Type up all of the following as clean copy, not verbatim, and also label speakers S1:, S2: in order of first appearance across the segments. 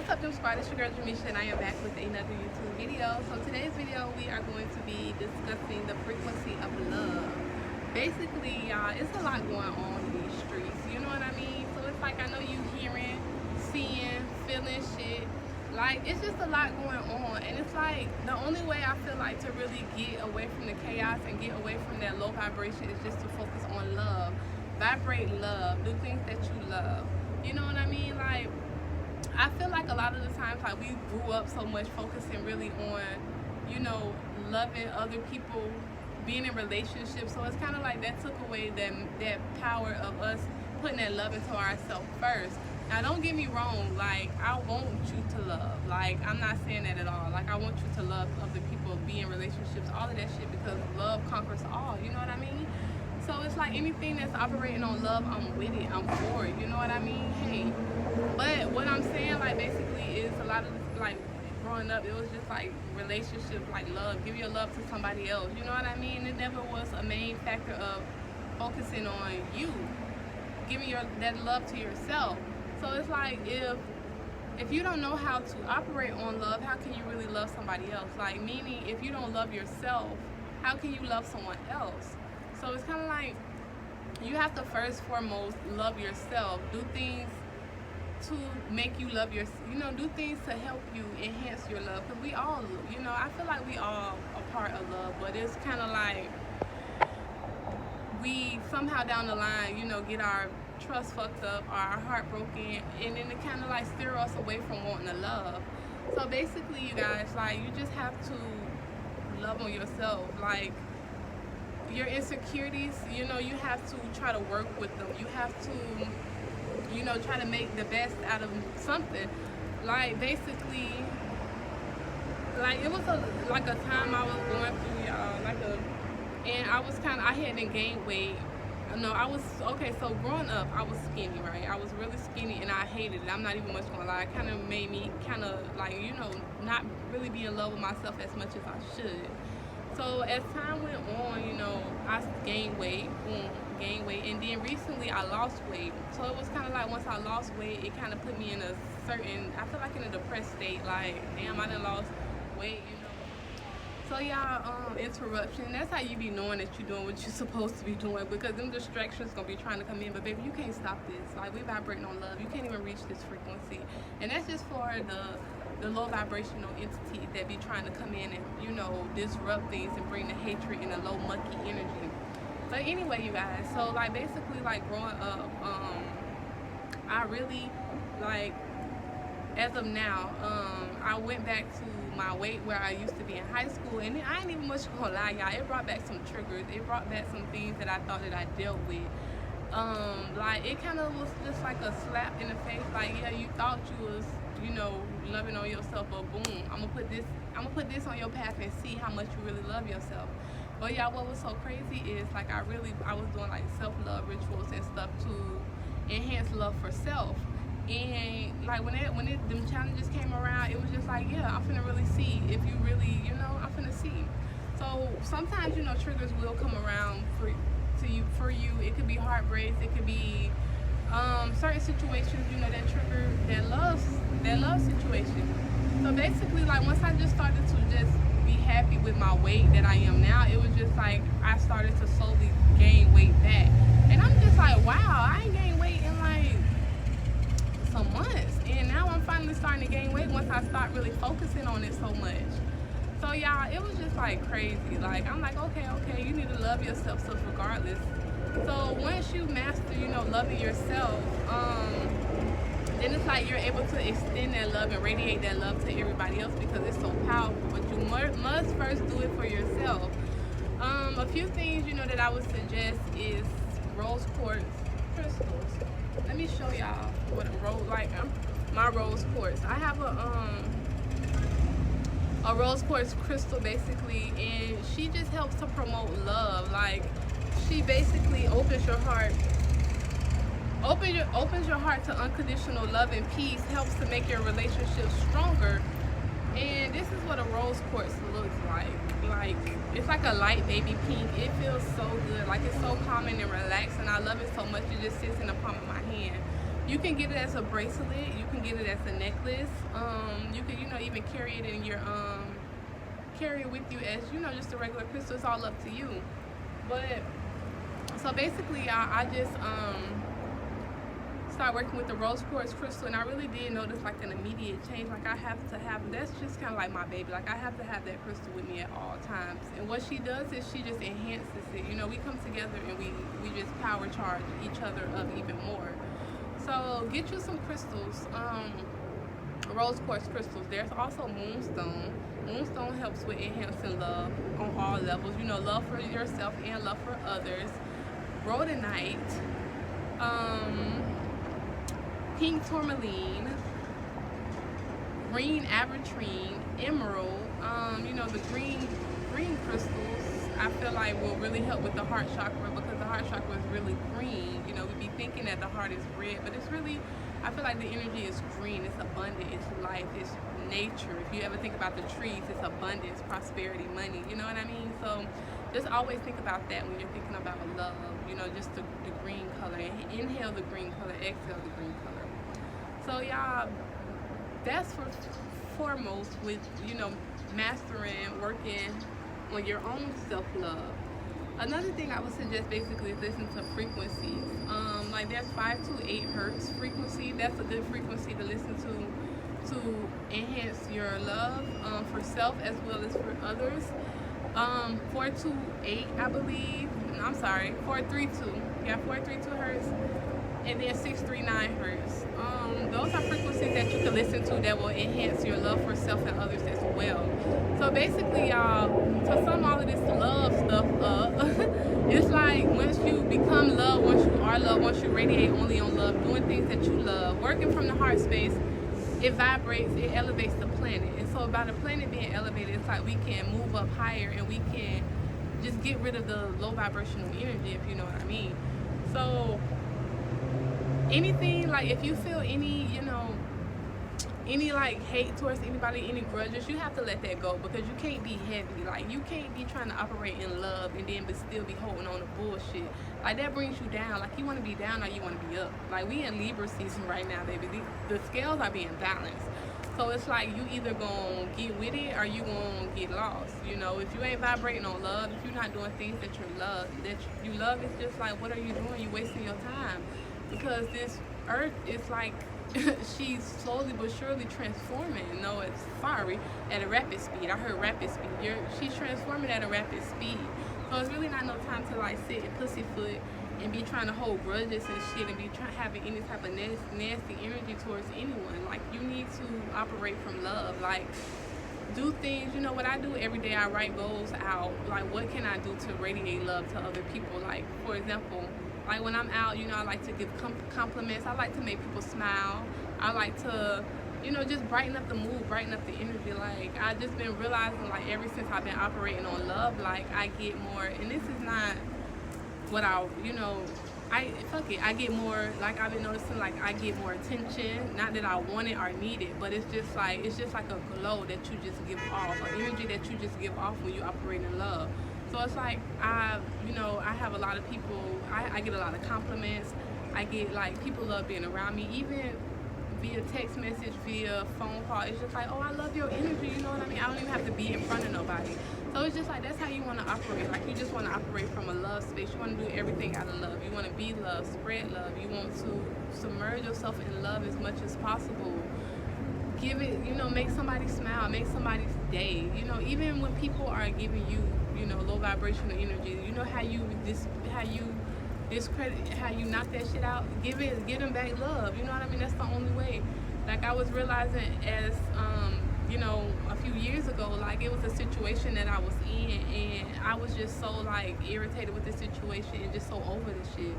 S1: What's up, Doom Squad? It's your girl Jamisha, and I am back with another YouTube video. So today's video, we are going to be discussing the frequency of love. Basically, y'all, it's a lot going on in these streets. You know what I mean? So it's like, I know you hearing, seeing, feeling shit. Like, it's just a lot going on, and it's like the only way I feel like to really get away from the chaos and get away from that low vibration is just to focus on love. Vibrate love. Do things that you love. You know what I mean? Like, I feel like a lot of the times, like, we grew up so much focusing really on, you know, loving other people, being in relationships. So it's kind of like that took away that power of us putting that love into ourselves first. Now, don't get me wrong, like, I want you to love. Like, I'm not saying that at all. Like, I want you to love other people, be in relationships, all of that shit, because love conquers all. You know what I mean? So it's like anything that's operating on love, I'm with it, I'm for it. You know what I mean? Hey. But what I'm saying, like, basically is a lot of, like, growing up, it was just like relationships, like love. Give your love to somebody else. You know what I mean? It never was a main factor of focusing on you, giving that love to yourself. So it's like, if you don't know how to operate on love, how can you really love somebody else? Like, meaning, if you don't love yourself, how can you love someone else? So it's kind of like you have to first foremost love yourself. Do things to make you love yourself. You know, do things to help you enhance your love. Because we all, you know, I feel like we all a part of love, but it's kind of like we somehow down the line, you know, get our trust fucked up, or our heart broken, and then it kind of like steer us away from wanting to love. So basically, you guys, like, you just have to love on yourself. Like, your insecurities, you know, you have to try to work with them. You have to, you know, try to make the best out of something. Like, basically, like, it was like a time I was going through, y'all, and I was I hadn't gained weight. No, I was, okay, so growing up, I was skinny, right? I was really skinny, and I hated it. I'm not even much gonna lie. It kind of made me like, you know, not really be in love with myself as much as I should. So as time went on, you know, I gained weight, and then recently I lost weight. So it was kind of like, once I lost weight, it kind of put me in a certain, I feel like in a depressed state, like, damn, I done lost weight, you know. So y'all, interruption, that's how you be knowing that you're doing what you're supposed to be doing, because them distractions gonna be trying to come in. But baby, you can't stop this. Like, we vibrating on love. You can't even reach this frequency. And that's just for the low vibrational entity that be trying to come in and, you know, disrupt things and bring the hatred and the low mucky energy. But anyway, you guys, so like, basically, like, growing up, I really, like, as of now, I went back to my weight where I used to be in high school, and I ain't even much gonna lie, y'all, it brought back some triggers. It brought back some things that I thought that I dealt with. Like, it kind of was just like a slap in the face. Like, yeah, you thought you was, you know, loving on yourself, but boom, I'm gonna put this on your path and see how much you really love yourself. But y'all, what was so crazy is, like, I was doing like self-love rituals and stuff to enhance love for self. And like, when them challenges came around, it was just like, yeah, I'm finna really see if you really, you know, I'm finna see. So sometimes, you know, triggers will come around for you. It could be heartbreaks, it could be certain situations, you know, that trigger that love situation. So basically, like, once I just started to just be happy with my weight that I am now, it was just like I started to slowly gain weight back. And I'm just like, wow, I ain't gained weight in like some months, and now I'm finally starting to gain weight once I start really focusing on it so much. So y'all, it was just like crazy. Like, I'm like, okay, you need to love yourself regardless. So once you master, you know, loving yourself, then it's like you're able to extend that love and radiate that love to everybody else, because it's so powerful. But you must first do it for yourself. A few things, you know, that I would suggest is rose quartz crystals. Let me show y'all what my rose quartz. I have a rose quartz crystal, basically, and she just helps to promote love. Like, she basically opens your heart to unconditional love and peace, helps to make your relationship stronger. And this is what a rose quartz looks like. Like, it's like a light baby pink. It feels so good. Like, it's so calming and relaxing. I love it so much. It just sits in the palm of my hand. You can get it as a bracelet. You can get it as a necklace. You can, even carry it in your carry it with you as, just a regular crystal. It's all up to you. But so basically, I just start working with the rose quartz crystal, and I really did notice like an immediate change. Like I have to have, that's just kind of like my baby. Like I have to have that crystal with me at all times. And what she does is she just enhances it. We come together and we just power charge each other up even more. So get you some crystals, rose quartz crystals. There's also moonstone. Moonstone helps with enhancing love on all levels. Love for yourself and love for others. Rhodonite, pink tourmaline, green aventurine, emerald. The green crystals I feel like will really help with the heart chakra, because the heart chakra is really green. We be thinking that the heart is red, but it's really, I feel like the energy is green. It's abundant, it's life, it's nature. If you ever think about the trees, it's abundance, prosperity, money, you know what I mean? So just always think about that when you're thinking about love, just the green color. Inhale the green color, exhale the green color. So y'all, that's foremost with, mastering, working on your own self-love. Another thing I would suggest basically is listen to frequencies. Like there's 528 hertz frequency. That's a good frequency to listen to enhance your love for self as well as for others. 428, I believe. I'm sorry, 432. Yeah, 432 hertz. And then 639 hertz. Those are frequencies that you can listen to that will enhance your love for self and others as well. So basically, y'all, to sum all of this love stuff up, it's like once you become love, once you are love, once you radiate only on love, doing things that you love, working from the heart space, it vibrates, it elevates the planet. And so by the planet being elevated, it's like we can move up higher and we can just get rid of the low vibrational energy, if you know what I mean. So anything, like if you feel any like hate towards anybody, any grudges, you have to let that go, because you can't be heavy. Like you can't be trying to operate in love and then but still be holding on to bullshit. Like that brings you down. Like you want to be down or you want to be up. Like we in Libra season right now, baby. The scales are being balanced. So it's like you either gonna get with it or you gonna get lost. If you ain't vibrating on love, if you're not doing things that you love, it's just like, what are you doing? You're wasting your time. Because this earth is like, she's slowly but surely transforming. No, it's fiery at a rapid speed. I heard rapid speed. She's transforming at a rapid speed. So it's really not no time to like sit and pussyfoot and be trying to hold grudges and shit and be having any type of nasty energy towards anyone. Like you need to operate from love. Like do things, what I do every day, I write goals out. Like what can I do to radiate love to other people? Like for example, like when I'm out, I like to give compliments. I like to make people smile. I like to, just brighten up the mood, brighten up the energy. Like I just been realizing, like ever since I've been operating on love, like I get more, and this is not what I get more, like I've been noticing, like I get more attention. Not that I want it or need it, but it's just like a glow that you just give off, an energy that you just give off when you operate in love. So it's like I have a lot of people, I get a lot of compliments. I get like, people love being around me, even via text message, via phone call. It's just like, oh, I love your energy, you know what I mean? I don't even have to be in front of nobody. So it's just like, that's how you want to operate. Like you just want to operate from a love space. You want to do everything out of love. You want to be love, spread love. You want to submerge yourself in love as much as possible. Give it, make somebody smile, make somebody's day. Even when people are giving you, low vibrational energy, how you discredit, how you knock that shit out, give them back love. You know what I mean? That's the only way. Like I was realizing as a few years ago, like it was a situation that I was in and I was just so like irritated with the situation and just so over the shit.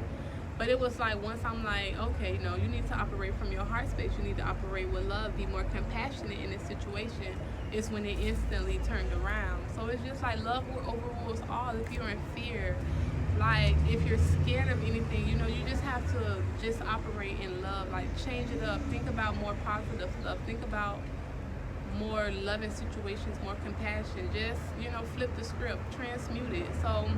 S1: But it was like, once I'm like, okay, you need to operate from your heart space. You need to operate with love, be more compassionate in this situation. It's when it instantly turned around. So it's just like love overrules all. If you're in fear, like if you're scared of anything, you just have to just operate in love. Like change it up. Think about more positive stuff. Think about more loving situations, more compassion. Just, flip the script, transmute it. So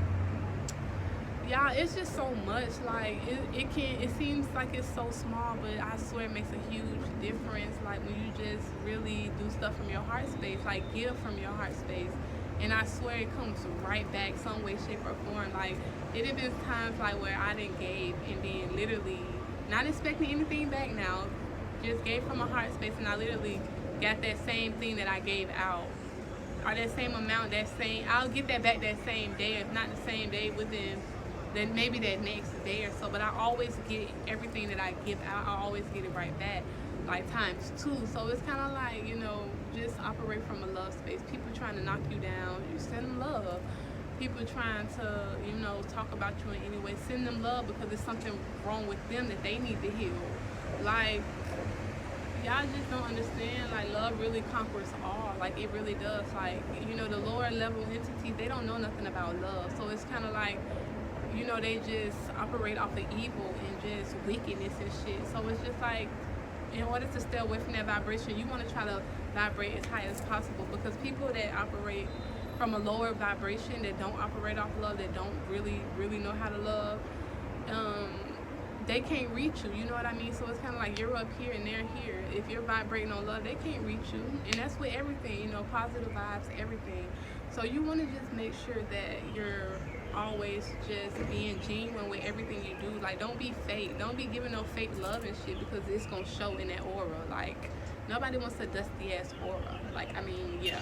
S1: y'all, it's just so much. Like it seems like it's so small, but I swear it makes a huge difference. Like when you just really do stuff from your heart space, like give from your heart space, and I swear it comes right back some way, shape, or form. Like it have been times like where I didn't gave and then literally not expecting anything back now, just gave from my heart space, and I literally got that same thing that I gave out, or that same amount, I'll get that back that same day, if not the same day, within then maybe that next day or so. But I always get everything that I give out, I always get it right back, like times two. So it's kind of like, just operate from a love space. People trying to knock you down, you send them love. People trying to, talk about you in any way, send them love, because there's something wrong with them that they need to heal. Like, y'all just don't understand, like, love really conquers all. Like, it really does. Like, the lower level entities, they don't know nothing about love. So it's kind of like, they just operate off of evil and just wickedness and shit. So it's just like, in order to stay away from that vibration, you want to try to vibrate as high as possible, because people that operate from a lower vibration, that don't operate off love, that don't really know how to love, they can't reach you, you know what I mean? So it's kind of like you're up here and they're here. If you're vibrating on love, they can't reach you. And that's with everything, positive vibes, everything. So you want to just make sure that you're always just being genuine with everything you do. Like, don't be fake. Don't be giving no fake love and shit, because it's going to show in that aura. Like, nobody wants a dusty ass aura. Like, I mean, yeah.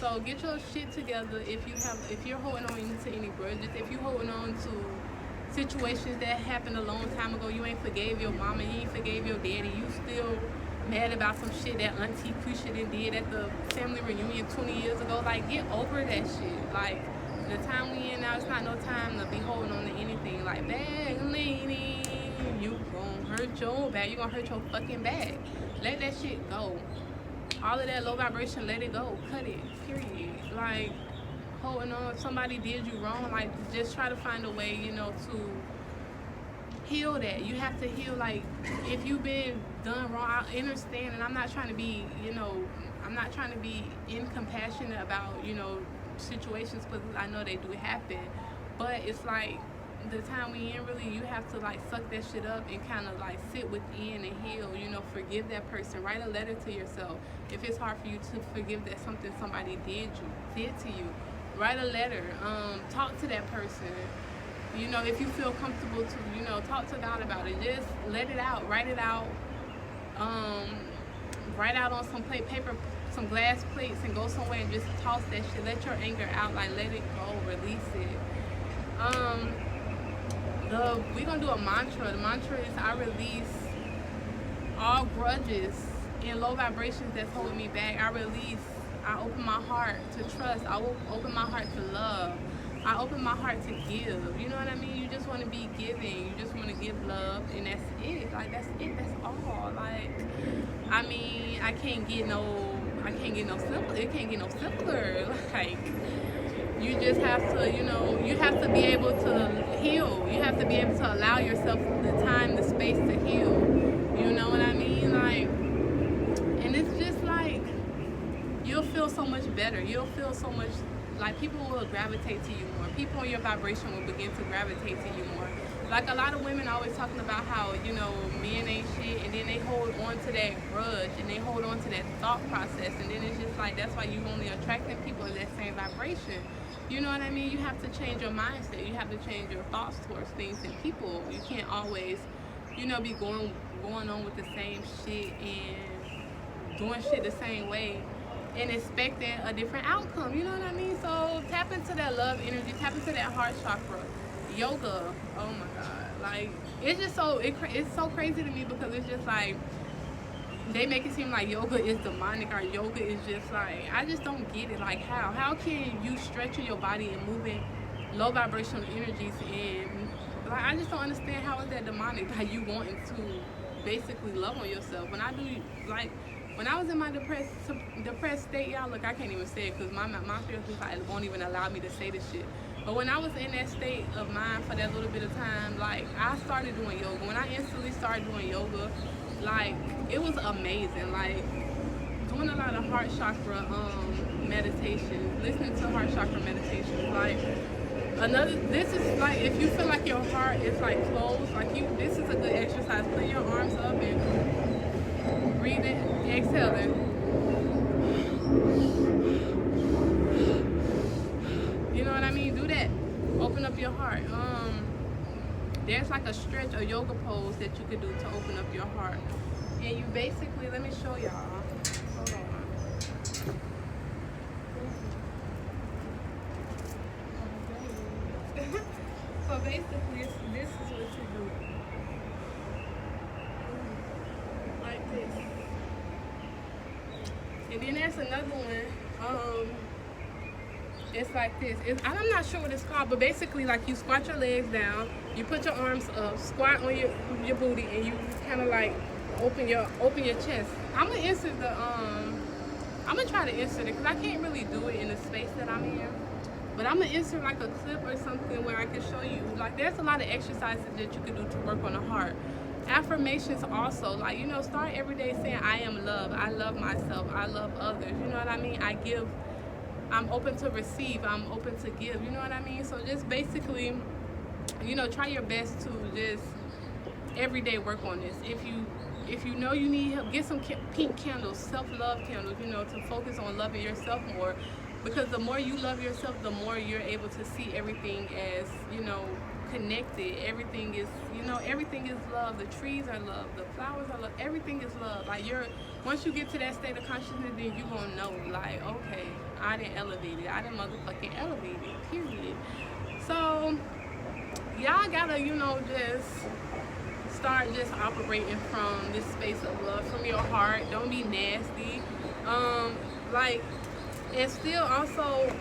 S1: So get your shit together. If you're holding on to any grudges, if you're holding on to situations that happened a long time ago, you ain't forgave your mama, you ain't forgave your daddy, you still mad about some shit that Auntie Krisha did at the family reunion 20 years ago, like, get over that shit. Like, the time we in now, it's not no time to be holding on to anything. Like, bag lady, you gon' hurt your back, you gon' hurt your fucking back. Let that shit go. All of that low vibration, let it go. Cut it, period. Like, holding on, if somebody did you wrong, like, just try to find a way, to heal that. You have to heal. Like, if you've been done wrong, I understand, and I'm not trying to be, I'm not trying to be incompassionate about, situations, because I know they do happen. But it's like, the time we in, really, you have to, like, suck that shit up and kind of, like, sit within and heal, forgive that person. Write a letter to yourself. If it's hard for you to forgive that somebody did to you, write a letter. Talk to that person. If you feel comfortable to, talk to God about it. Just let it out. Write it out. Write out on some paper, some glass plates, and go somewhere and just toss that shit. Let your anger out. Like, let it go. Release it. We're gonna do a mantra. The mantra is, I release all grudges and low vibrations that's holding me back. I open my heart to trust. I will open my heart to love. I open my heart to give. You know what I mean? You just want to be giving. You just want to give love, and that's it. Like, that's it. That's all. Like, I mean, it can't get no simpler. Like, you just have to, you have to be able to heal. You have to be able to allow yourself the time, the space to heal. You know what I mean? Like, and it's just like, you'll feel so much better. You'll feel so much, like, people will gravitate to you more. People in your vibration will begin to gravitate to you more. Like, a lot of women always talking about how, men ain't shit, and then they hold on to that grudge, and they hold on to that thought process, and then it's just like, that's why you only attracting people in that same vibration. You know what I mean? You have to change your mindset. You have to change your thoughts towards things and people. You can't always, be going on with the same shit and doing shit the same way and expecting a different outcome. You know what I mean? So tap into that love energy. Tap into that heart chakra. Yoga. Oh my God. Like, it's just it's so crazy to me, because it's just like, they make it seem like yoga is demonic, or yoga is just like, I just don't get it. Like, how can you stretching your body and moving low vibrational energies, and like, I just don't understand how is that demonic, like, you wanting to basically love on yourself. When I was in my depressed state, y'all, look, I can't even say it, because my spiritual side won't even allow me to say this shit. But when I was in that state of mind for that little bit of time, like, I started doing yoga. When I instantly started doing yoga, like, it was amazing. Like, doing a lot of heart chakra meditation, listening to heart chakra meditation, like, This is like if you feel like your heart is like closed, like this is a good exercise. Put your arms up and breathing, exhaling. You know what I mean? Do that. Open up your heart. There's like a stretch, a yoga pose that you could do to open up your heart. And you basically, let me show y'all. Hold on. So basically, this is what you do. Like this. And then there's another one. It's like this. I'm not sure what it's called, but basically, like you squat your legs down, you put your arms up, squat on your booty, and you kind of like open your chest. I'm gonna insert the I'm gonna try to insert it because I can't really do it in the space that I'm in. But I'm gonna insert like a clip or something where I can show you. Like there's a lot of exercises that you can do to work on the heart. Affirmations also, like start every day saying I am loved, I love myself, I love others. You know what I mean? I'm open to receive, I'm open to give, you know what I mean? So just basically, try your best to just every day work on this. If you know you need help, get some pink candles, self-love candles, to focus on loving yourself more. Because the more you love yourself, the more you're able to see everything as, connected. Everything is, everything is love. The trees are love. The flowers are love. Everything is love. Like once you get to that state of consciousness, then you're going to know, like, okay, I didn't elevate it. I didn't motherfucking elevate it, period. So, y'all gotta, just start just operating from this space of love, from your heart. Don't be nasty. And still also,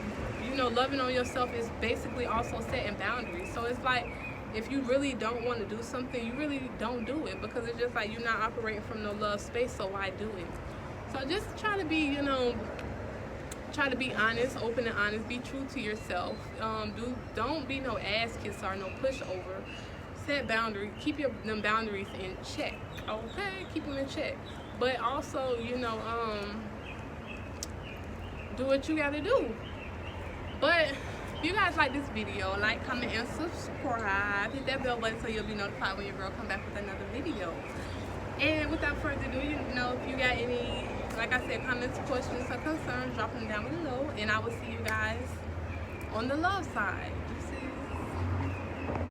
S1: loving on yourself is basically also setting boundaries. So it's like, if you really don't want to do something, you really don't do it, because it's just like you're not operating from no love space, so why do it? So just try to be, try to be honest, open and honest, be true to yourself. Don't be no ass kisser or no pushover. Set boundaries, keep them boundaries in check, okay? Keep them in check. But also, do what you gotta do. But if you guys like this video, like, comment, and subscribe. Hit that bell button so you'll be notified when your girl come back with another video. And without further ado, if you got any, like I said, comments, questions, or concerns, drop them down below. And I will see you guys on the love side.